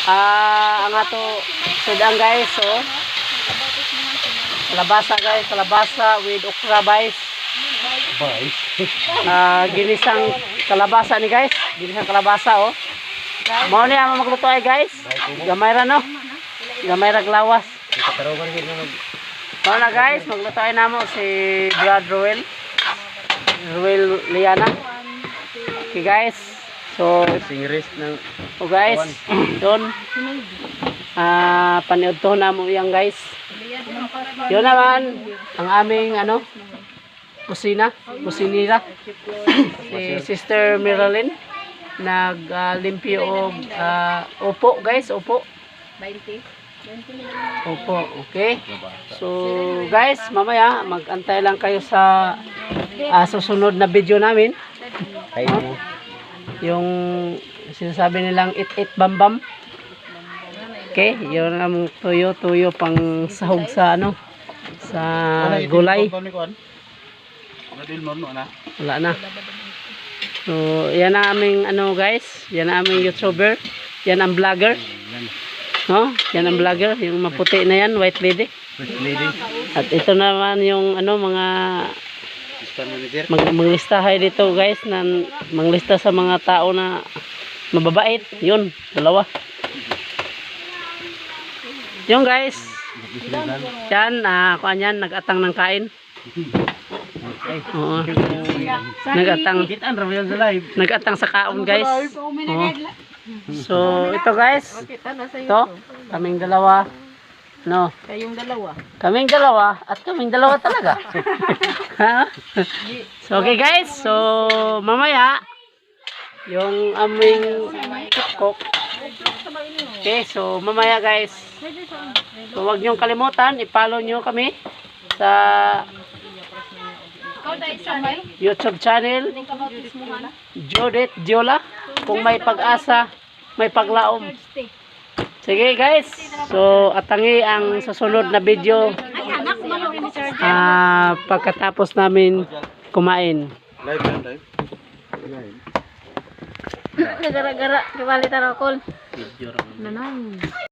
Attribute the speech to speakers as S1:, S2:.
S1: Ang ato sudang guys, oh. Kalabasa guys, kalabasa with okra guys. Ginisang kalabasa ni guys, ginisang kalabasa oh. Mao ni ang magluto ay guys. Gamay ra no. Gamay ra glawas. Mao na guys, magluto ay namo si Brad Roel. Roel Liana. Okay guys. So singris ng guys, don paniud to namo yang guys. Yun naman ang aming kusina, kusinira. Si Sister Marilyn naglimpyo og upo guys, upo. 20. Upo, okay. So guys, mamaya mag-antay lang kayo sa susunod na video namin. Yung sinasabi nilang it bambam. Okay, yun ang tuyo pang sahog sa sa gulay. Wala na. So, yan ang aming guys, yan ang aming YouTuber, yan ang vlogger. No? Yan ang vlogger, yung maputi na yan, white lady. At ito naman yung mga manglistahay dito guys, na manglista sa mga tao na mababait. Yun, dalawa. Yung guys, yan, kuan yan, nag-atang ng kain. Oo. Nag-atang sa kaon guys. Oo. So, ito guys, ito, kaming dalawa. No. Kayong dalawa. Kaming dalawa at kaming dalawa talaga. So, okay guys, so mamaya yung aming cook. Okay, so mamaya guys, so huwag niyong kalimutan, i-follow niyo kami sa YouTube channel Judith Diola. Kung may pag-asa, may paglaom. Sige guys, so atangi ang susunod na video pagkatapos namin kumain. Live. Gara-gara, kibalitan ako. Video